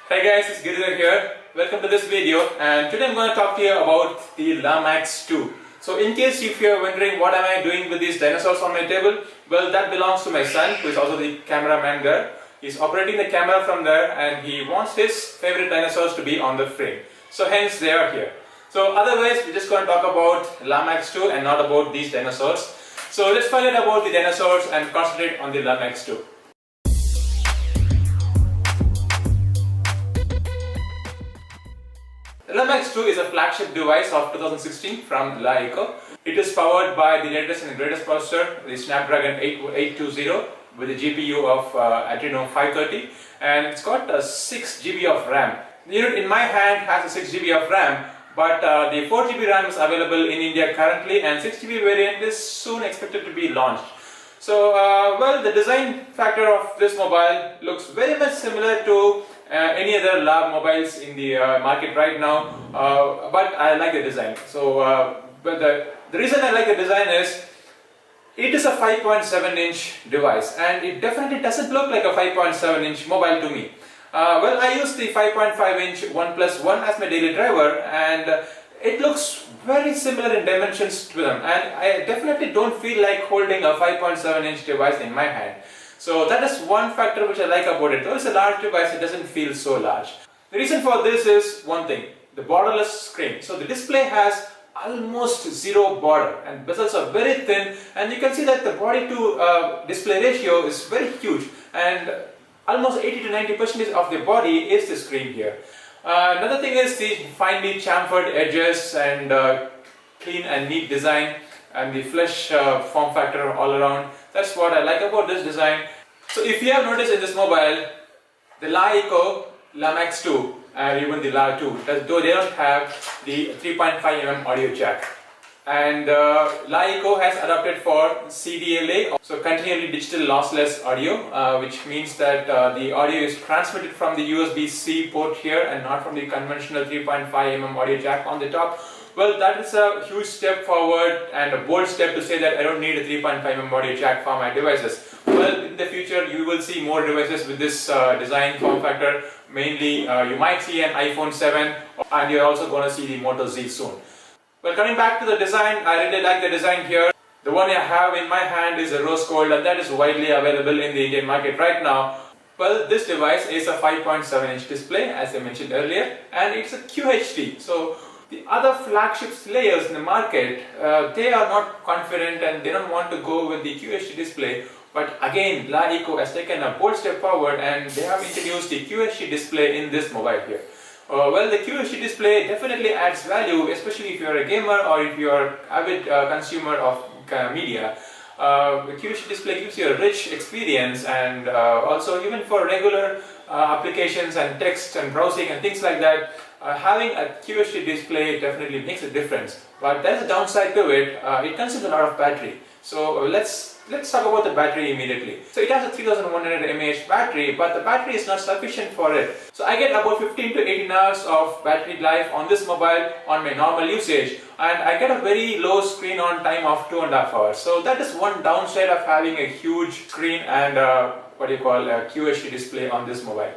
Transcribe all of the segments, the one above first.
Hey guys, it's Giridhar here. Welcome to this video, and today I'm going to talk to you about the LEECO 2. So in case if you're wondering what am I doing with these dinosaurs on my table, well, that belongs to my son, who is also the cameraman there. He's operating the camera from there and he wants his favorite dinosaurs to be on the frame. So hence they are here. So otherwise we're just going to talk about LEECO 2 and not about these dinosaurs. So let's forget about the dinosaurs and concentrate on the LEECO 2. The LEECO 2 is a flagship device of 2016 from LEECO. It is powered by the latest and greatest processor, the Snapdragon 820 with a GPU of Adreno 530, and it's got 6 GB of RAM. The unit in my hand has a 6 GB of RAM, but the 4 GB RAM is available in India currently, and 6 GB variant is soon expected to be launched. So, well, the design factor of this mobile looks very much similar to any other lab mobiles in the market right now, but I like the design. So, but the reason I like the design is it is a 5.7-inch device, and it definitely doesn't look like a 5.7-inch mobile to me. Well, I use the 5.5-inch OnePlus One as my daily driver, and it looks very similar in dimensions to them, and I definitely don't feel like holding a 5.7-inch device in my hand. So that is one factor which I like about it. Though it's a large device, it doesn't feel so large. The reason for this is one thing, the borderless screen. So the display has almost zero border and bezels are very thin, and you can see that the body to display ratio is very huge, and almost 80 to 90% of the body is the screen here. Another thing is the finely chamfered edges and clean and neat design, and the flesh form factor all around. That's what I like about this design. So if you have noticed in this mobile, the LEECO 2 and even the LEECO 2, though they don't have the 3.5mm audio jack. And LEECO has adopted for CDLA, so continually digital lossless audio, which means that the audio is transmitted from the USB-C port here and not from the conventional 3.5mm audio jack on the top. Well, that is a huge step forward and a bold step to say that I don't need a 3.5mm audio jack for my devices. Well, in the future you will see more devices with this design form factor. Mainly you might see an iPhone 7, and you're also going to see the Moto Z soon. Well, coming back to the design, I really like the design here. The one I have in my hand is a rose gold, and that is widely available in the Indian market right now. Well, this device is a 5.7-inch display, as I mentioned earlier, and it's a QHD. So the other flagship players in the market, they are not confident and they don't want to go with the QHD display. But again, LEECO has taken a bold step forward and they have introduced the QHD display in this mobile here. Well, the QHD display definitely adds value, especially if you are a gamer or if you are an avid consumer of media. The QHD display gives you a rich experience, and also even for regular applications and text and browsing and things like that, having a QHD display definitely makes a difference. But there is a downside to it. It consumes a lot of battery. So let's talk about the battery immediately. So it has a 3100 mAh battery, but the battery is not sufficient for it. So I get about 15 to 18 hours of battery life on this mobile on my normal usage, and I get a very low screen on time of 2.5 hours. So that is one downside of having a huge screen and a QHD display on this mobile.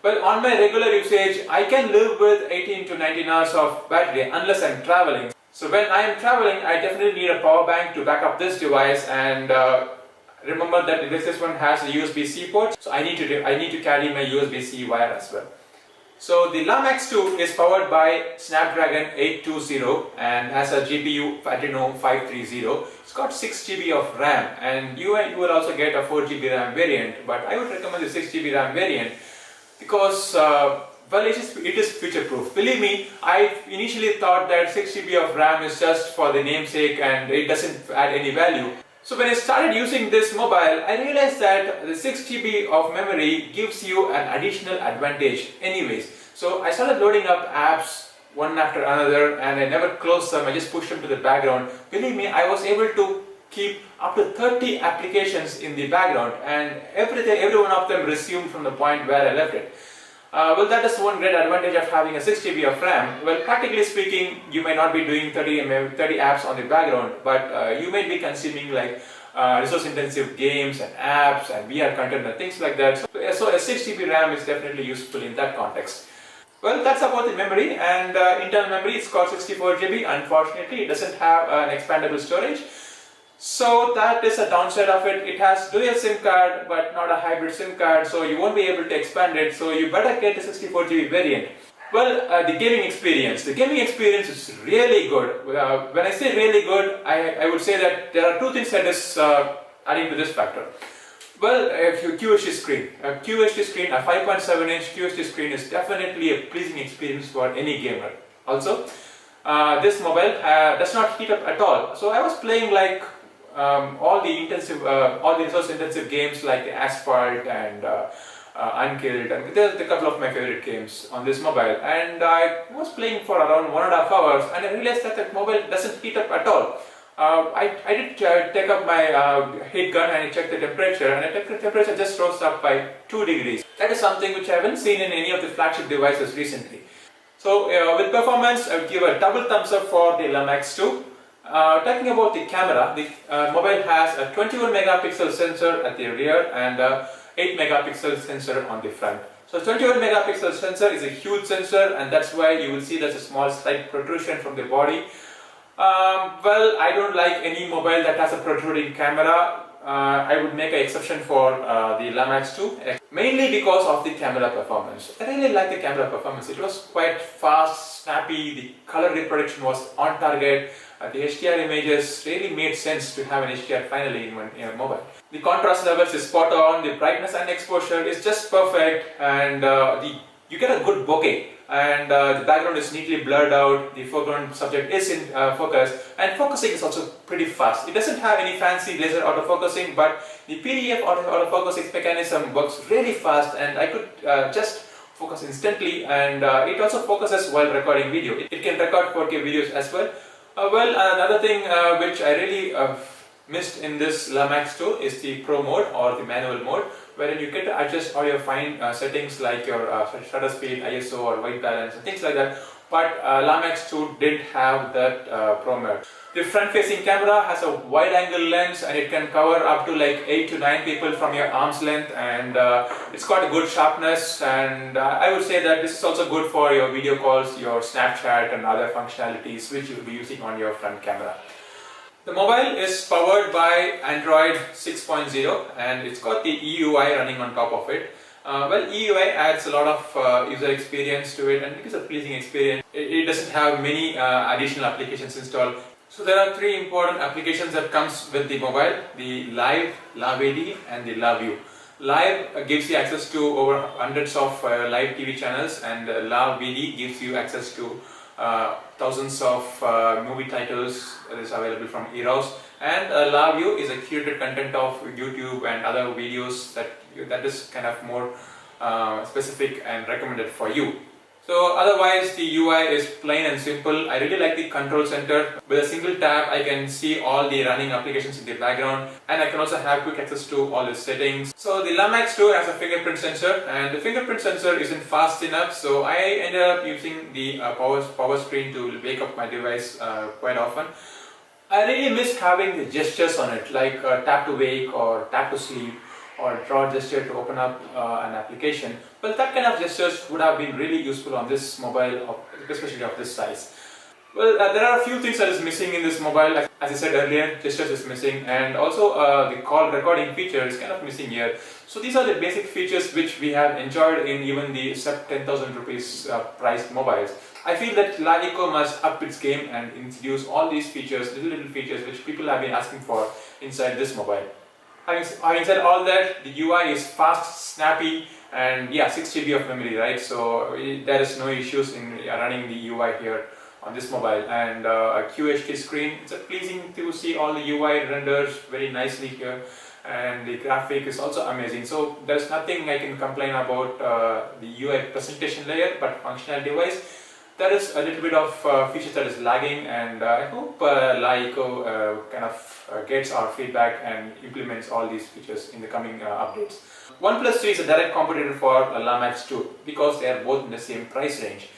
Well, on my regular usage, I can live with 18 to 19 hours of battery unless I'm traveling. So when I am traveling, I definitely need a power bank to back up this device, and remember that this one has a USB-C port, so I need to carry my USB-C wire as well. So the LEECO 2 is powered by Snapdragon 820 and has a GPU Adreno 530. It's got 6 GB of RAM, and you will also get a 4 GB RAM variant, but I would recommend the 6 GB RAM variant because well, it is future-proof. Believe me, I initially thought that 6 GB of RAM is just for the namesake and it doesn't add any value. So when I started using this mobile, I realized that the 6 GB of memory gives you an additional advantage anyways. So I started loading up apps one after another, and I never closed them, I just pushed them to the background. Believe me, I was able to keep up to 30 applications in the background, and every one of them resumed from the point where I left it. Well, that is one great advantage of having a 6 GB of RAM. Well, practically speaking, you may not be doing 30 apps on the background, but you may be consuming like resource intensive games and apps and VR content and things like that. So a 6 GB RAM is definitely useful in that context. Well, that's about the memory, and internal memory is called 64 GB. Unfortunately, it doesn't have an expandable storage. So that is a downside of it. It has dual SIM card but not a hybrid SIM card, so you won't be able to expand it, so you better get the 64 GB variant. Well, the gaming experience. The gaming experience is really good. When I say really good, I would say that there are two things that is adding to this factor. Well, a QHD screen. A QHD screen, a 5.7-inch QHD screen is definitely a pleasing experience for any gamer. Also, this mobile does not heat up at all. So I was playing like all the resource-intensive games like the Asphalt and Unkilled, and there's a couple of my favorite games on this mobile. And I was playing for around 1.5 hours, and I realized that the mobile doesn't heat up at all. I did take up my heat gun and I checked the temperature, and the temperature just rose up by 2 degrees. That is something which I haven't seen in any of the flagship devices recently. So with performance, I would give a double thumbs up for the Lumax 2. Talking about the camera, the mobile has a 21 megapixel sensor at the rear and a 8 megapixel sensor on the front. So 21 megapixel sensor is a huge sensor, and that's why you will see there's a small slight protrusion from the body. Well, I don't like any mobile that has a protruding camera. I would make an exception for the Lumax 2, mainly because of the camera performance. I really like the camera performance. It was quite fast, snappy, the color reproduction was on target, the HDR images really made sense to have an HDR finally in a mobile. The contrast levels is spot on, the brightness and exposure is just perfect, and you get a good bokeh, and the background is neatly blurred out, the foreground subject is in focus, and focusing is also pretty fast. It doesn't have any fancy laser autofocusing, but the PDF autofocusing mechanism works really fast, and I could just focus instantly, and it also focuses while recording video. It can record 4K videos as well. Well, another thing which I really missed in this Lumax 2 is the Pro mode or the manual mode, wherein you get to adjust all your fine settings like your shutter speed, ISO or white balance and things like that. But Lumax 2 didn't have that Pro mode. The front-facing camera has a wide-angle lens, and it can cover up to like 8 to 9 people from your arm's length, and it's got a good sharpness, and I would say that this is also good for your video calls, your Snapchat and other functionalities which you'll be using on your front camera. The mobile is powered by Android 6.0, and it's got the EUI running on top of it. Well, EUI adds a lot of user experience to it, and it is a pleasing experience. It doesn't have many additional applications installed. So there are 3 important applications that comes with the mobile: the Live, LAVD and the LAVIEW. Live gives you access to over hundreds of live TV channels, and LAVD gives you access to thousands of movie titles that is available from Earphones. And LAVIEW is a curated content of YouTube and other videos that is kind of more specific and recommended for you. So otherwise the UI is plain and simple. I really like the control center. With a single tap I can see all the running applications in the background, and I can also have quick access to all the settings. So the Lumax 2 has a fingerprint sensor, and the fingerprint sensor isn't fast enough, so I ended up using the power screen to wake up my device quite often. I really missed having the gestures on it, like tap to wake or tap to sleep, or draw gesture to open up an application. Well, that kind of gestures would have been really useful on this mobile, especially of this size. Well, there are a few things that is missing in this mobile. Like, as I said earlier, gestures is missing, and also the call recording feature is kind of missing here. So these are the basic features which we have enjoyed in even the sub 10,000 rupees priced mobiles. I feel that LEECO must up its game and introduce all these features, little features which people have been asking for inside this mobile. Having said all that, the UI is fast, snappy, and yeah, 6 GB of memory, right? So there is no issues in running the UI here on this mobile. And a QHD screen, it's pleasing to see all the UI renders very nicely here, and the graphic is also amazing. So there's nothing I can complain about the UI presentation layer, but functionality-wise, there is a little bit of features that is lagging, and I hope LEECO kind of gets our feedback and implements all these features in the coming updates. OnePlus 3 is a direct competitor for Lumax 2 because they are both in the same price range.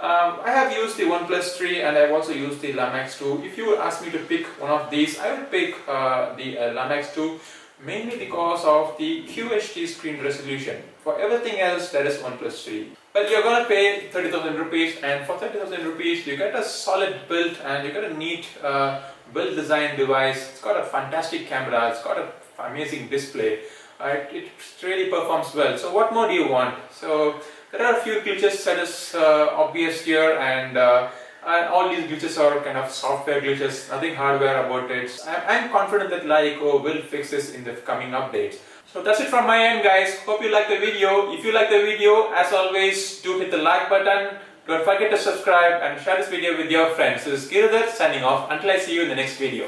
I have used the OnePlus 3 and I've also used the Lamax 2. If you ask me to pick one of these, I would pick the Lamax 2, mainly because of the QHD screen resolution. For everything else, that is OnePlus 3. But you're gonna pay 30,000 rupees, and for 30,000 rupees, you get a solid build and you get a neat well designed device. It's got a fantastic camera, it's got an amazing display. It really performs well. So what more do you want? So there are a few glitches that is obvious here, and all these glitches are kind of software glitches, nothing hardware about it. I'm confident that LEECO will fix this in the coming updates. So that's it from my end, guys. Hope you like the video. If you like the video, as always, do hit the like button. Don't forget to subscribe and share this video with your friends. This is Giridhar signing off until I see you in the next video.